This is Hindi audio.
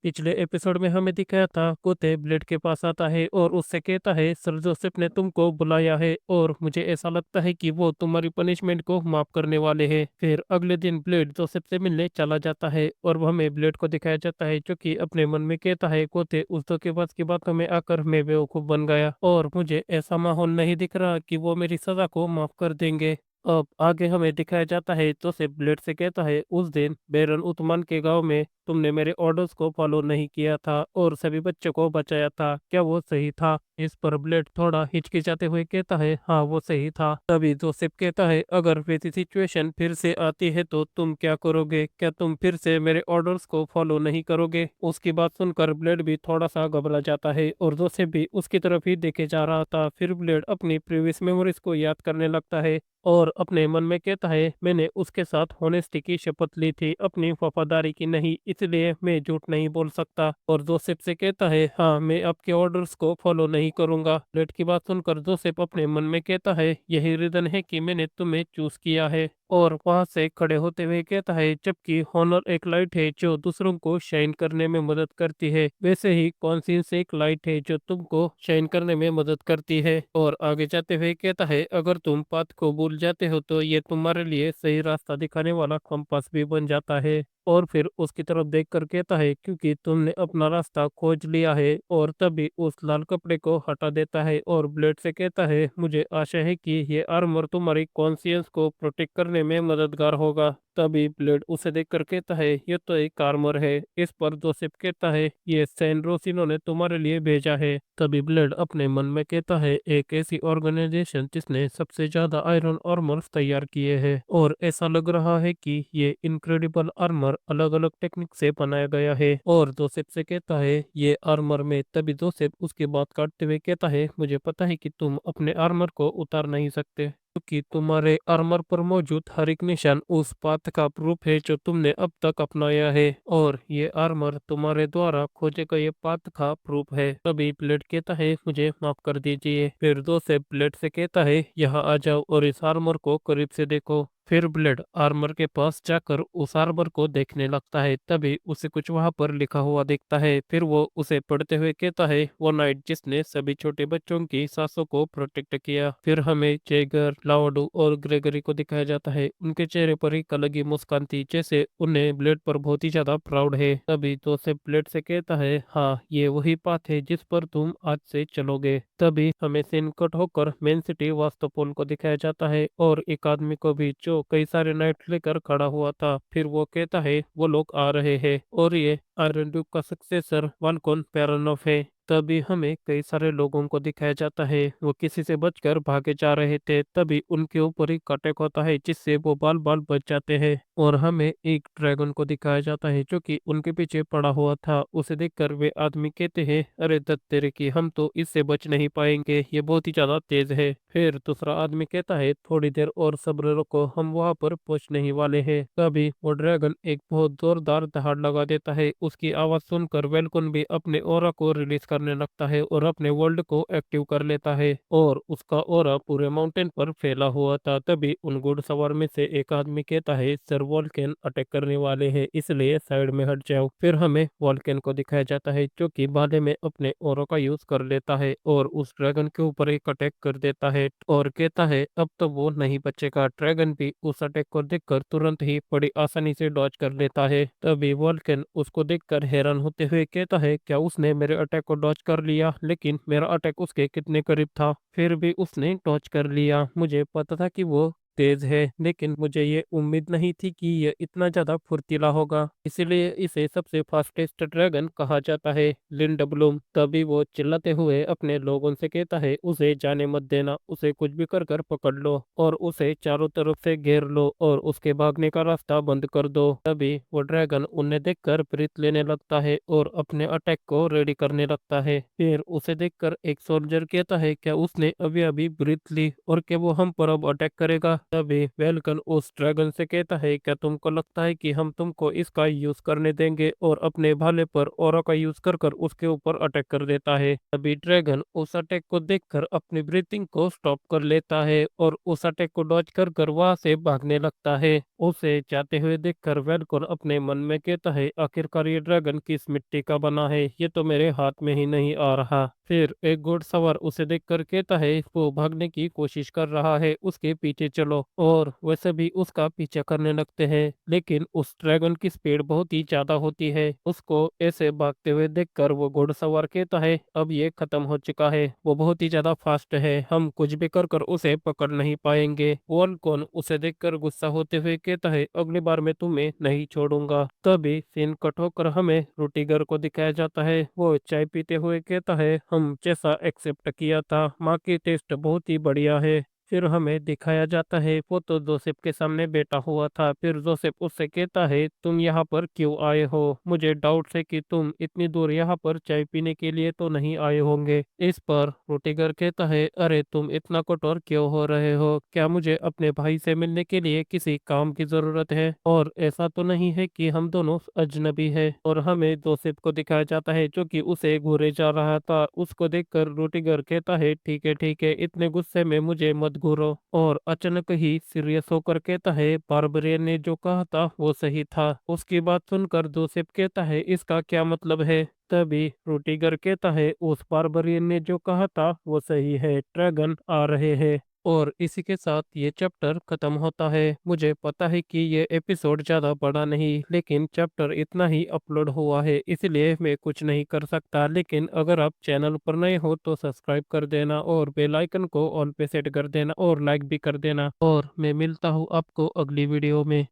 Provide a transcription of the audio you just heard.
पिछले एपिसोड में हमें दिखाया था कुत्ते ब्लेड के पास आता है और उससे कहता है सर जोसेफ ने तुमको बुलाया है और मुझे ऐसा लगता है कि वो तुम्हारी पनिशमेंट को माफ करने वाले हैं। फिर अगले दिन ब्लेड जोसेफ से मिलने चला जाता है और वो हमें ब्लेड को दिखाया जाता है जो कि अपने मन में कहता है कुत्ते उस धोखेबाज की बातों में आकर मैं बेवकूफ बन गया और मुझे ऐसा माहौल नहीं दिख रहा कि वो मेरी सजा को माफ कर देंगे। अब आगे हमें दिखाया जाता है तो से ब्लेड से कहता है उस दिन बैरन उतमान के गांव में तुमने मेरे ऑर्डर्स को फॉलो नहीं किया था और सभी बच्चों को बचाया था, क्या वो सही था? इस पर ब्लेड थोड़ा हिचकिचाते हुए कहता है हाँ वो सही था। तभी जोसेफ कहता है अगर वैसी सिचुएशन फिर से आती है तो तुम क्या करोगे? क्या तुम फिर से मेरे ऑर्डर्स को फॉलो नहीं करोगे? उसकी बात सुनकर ब्लेड भी थोड़ा सा घबरा जाता है और जोसेफ भी उसकी तरफ ही देखे जा रहा था। फिर ब्लेड अपनी प्रीवियस मेमोरीज को याद करने लगता है और अपने मन में कहता है मैंने उसके साथ होनेस्टी की शपथ ली थी, अपनी वफादारी की नहीं, इसलिए मैं झूठ नहीं बोल सकता। और जोसेफ से कहता है हाँ मैं आपके ऑर्डर्स को फॉलो नहीं करूंगा। ब्लेड की बात सुनकर जोसेफ अपने मन में कहता है यही रीजन है कि मैंने तुम्हें चूज किया है। और वहां से खड़े होते हुए कहता है जबकि हॉनर एक लाइट है जो दूसरों को शाइन करने में मदद करती है, वैसे ही कॉन्शियंस एक लाइट है जो तुमको शाइन करने में मदद करती है। और आगे जाते हुए कहता है अगर तुम पाथ को भूल जाते हो तो ये तुम्हारे लिए सही रास्ता दिखाने वाला कंपास भी बन जाता है। और फिर उसकी तरफ देख कर कहता है क्योंकि तुमने अपना रास्ता खोज लिया है। और तभी उस लाल कपड़े को हटा देता है और ब्लेड से कहता है मुझे आशा है कि ये आर्मर तुम्हारी कॉन्शियंस को प्रोटेक्ट करने में मददगार होगा। तभी ब्लेड उसे देख कर कहता है ये तो एक आर्मर है। इस पर जोसेफ कहता है ये सैन रोसिनो ने तुम्हारे लिए भेजा है। तभी ब्लेड अपने मन में कहता है एक ऐसी ऑर्गेनाइजेशन जिसने सबसे ज्यादा आयरन आर्मर्स तैयार किए हैं और ऐसा लग रहा है कि ये इनक्रेडिबल आर्मर अलग अलग टेक्निक से बनाया गया है। और जोसेफ से कहता है ये आर्मर में। तभी जोसेफ उसकी बात काटते हुए कहता है मुझे पता है कि तुम अपने आर्मर को उतार नहीं सकते क्योंकि तुम्हारे आर्मर पर मौजूद हर एक निशान उस पाथ का प्रूफ है जो तुमने अब तक अपनाया है और ये आर्मर तुम्हारे द्वारा खोजे गए पाथ का प्रूफ है। तभी ब्लेड कहता है मुझे माफ कर दीजिए। फिर जोसेफ ब्लेड से कहता है यहाँ आ जाओ और इस आर्मर को करीब से देखो। फिर ब्लेड आर्मर के पास जाकर उस आर्मर को देखने लगता है। तभी उसे कुछ वहां पर लिखा हुआ दिखता है। फिर वो उसे पढ़ते हुए कहता है वो नाइट जिसने सभी छोटे बच्चों की सांसों को प्रोटेक्ट किया। फिर हमें जैगर, लावाडू और ग्रेगरी को दिखाया जाता है। उनके चेहरे पर एक अलग ही मुस्कान थी जैसे उन्हें ब्लेड पर बहुत ही ज्यादा प्राउड है। तभी तो से ब्लेड से कहता है हाँ ये वही पाथ है जिस पर तुम आज से चलोगे। तभी हमें सीन कट होकर मेन सिटी वास्तुपोल को दिखाया जाता है और एक आदमी को भी जो कई सारे नाइट लेकर खड़ा हुआ था। फिर वो कहता है वो लोग आ रहे हैं और ये आयरन ड्यूक का सक्सेसर वाल्कोन पेरानोफ है। तभी हमें कई सारे लोगों को दिखाया जाता है वो किसी से बचकर भागे जा रहे थे। तभी उनके ऊपर एक अटैक होता है जिससे वो बाल बाल बच जाते हैं और हमें एक ड्रैगन को दिखाया जाता है जो कि उनके पीछे पड़ा हुआ था। उसे देखकर वे आदमी कहते हैं अरे दत्त तेरे की, हम तो इससे बच नहीं पाएंगे, ये बहुत ही ज्यादा तेज है। फिर दूसरा आदमी कहता है थोड़ी देर और सब्र रखो, हम वहां पर पहुंचने ही वाले हैं। तभी वो ड्रैगन एक बहुत जोरदार दहाड़ लगा देता है। उसकी आवाज सुनकर वेलकुन भी अपने ओरा को रिलीज करने लगता है और अपने वर्ल्ड को एक्टिव कर लेता है और उसका ओरा पूरे माउंटेन पर फैला हुआ था। तभी उन घुड़सवार में से एक आदमी कहता है सर वॉल्केन अटैक करने वाले हैं इसलिए साइड में हट जाओ। फिर हमें वॉल्केन को दिखाया जाता है जो कि बादे में अपने ओरा का यूज कर लेता है और उस ड्रैगन के ऊपर एक अटैक कर देता है और कहता है अब तो वो नहीं बचेगा। ड्रैगन भी उस अटैक को देखकर तुरंत ही बड़ी आसानी से डॉज कर लेता है। तभी वॉल्केन उसको देखकर हैरान होते हुए कहता है क्या उसने मेरे अटैक को डॉज कर लिया? लेकिन मेरा अटैक उसके कितने करीब था, फिर भी उसने डॉज कर लिया। मुझे पता था कि वो तेज है लेकिन मुझे ये उम्मीद नहीं थी कि ये इतना ज्यादा फुर्तीला होगा, इसीलिए इसे सबसे फास्टेस्ट ड्रैगन कहा जाता है। लिंडब्लूम तभी वो चिल्लाते हुए अपने लोगों से कहता है उसे जाने मत देना, उसे कुछ भी कर कर पकड़ लो और उसे चारों तरफ से घेर लो और उसके भागने का रास्ता बंद कर दो। तभी वो ड्रैगन उन्हें देखकर ब्रीथ लेने लगता है और अपने अटैक को रेडी करने लगता है। फिर उसे देखकर एक सोल्जर कहता है क्या उसने अभी अभी ब्रीथ ली और क्या वो हम पर अब अटैक करेगा? तभी वेलकन उस ड्रैगन से कहता है, क्या तुमको लगता है कि हम तुमको इसका यूज करने देंगे? और अपने भाले पर ऑरा का यूज कर कर उसके ऊपर अटैक कर देता है। तभी ड्रैगन उस अटैक को देखकर अपनी ब्रीथिंग को स्टॉप कर लेता है और उस अटैक को डॉज कर कर वहां से भागने लगता है। उसे जाते हुए देखकर वेलकन अपने मन में कहता है, आखिरकार ये ड्रैगन किस मिट्टी का बना है, ये तो मेरे हाथ में ही नहीं आ रहा। फिर एक घुड़सवार उसे देखकर कहता है, वो भागने की कोशिश कर रहा है, उसके पीछे चलो। और वैसे भी उसका पीछा करने लगते हैं, लेकिन उस ड्रैगन की स्पीड बहुत ही ज्यादा होती है। उसको ऐसे भागते हुए देखकर वो घुड़सवार कहता है, अब ये खत्म हो चुका है, वो बहुत ही ज्यादा फास्ट है, हम कुछ भी कर कर उसे पकड़ नहीं पाएंगे। वॉलकॉन उसे देखकर गुस्सा होते हुए कहता है, अगली बार मैं तुम्हें नहीं छोड़ूंगा। तभी सीन कट होकर हमें रूटीगर को दिखाया जाता है। वो चाय पीते हुए कहता है, हम जैसा एक्सेप्ट किया था, माँ की टेस्ट बहुत ही बढ़िया है। फिर हमें दिखाया जाता है, वो तो जोसेफ के सामने बैठा हुआ था। फिर जोसेफ उससे कहता है, तुम यहाँ पर क्यों आए हो? मुझे डाउट है कि तुम इतनी दूर यहाँ पर चाय पीने के लिए तो नहीं आए होंगे। इस पर रूटीगर कहता है, अरे तुम इतना कठोर क्यों हो रहे हो? क्या मुझे अपने भाई से मिलने के लिए किसी काम की जरूरत है? और ऐसा तो नहीं है कि हम दोनों अजनबी है। और हमें जोसेफ को दिखाया जाता है जो कि उसे घूरे जा रहा था। उसको देखकर रूटीगर कहता है, ठीक है, इतने गुस्से में मुझे मत घूरो। और अचानक ही सीरियस होकर कहता है, बारबरियन ने जो कहा था वो सही था। उसकी बात सुनकर जोसेफ कहता है, इसका क्या मतलब है? तभी रूटीगर कहता है, उस बारबरियन ने जो कहा था वो सही है, ड्रैगन आ रहे हैं। और इसी के साथ ये चैप्टर खत्म होता है। मुझे पता है कि ये एपिसोड ज़्यादा बड़ा नहीं, लेकिन चैप्टर इतना ही अपलोड हुआ है, इसलिए मैं कुछ नहीं कर सकता। लेकिन अगर आप चैनल पर नए हो तो सब्सक्राइब कर देना और बेल आइकन को ऑन पे सेट कर देना और लाइक भी कर देना। और मैं मिलता हूँ आपको अगली वीडियो में।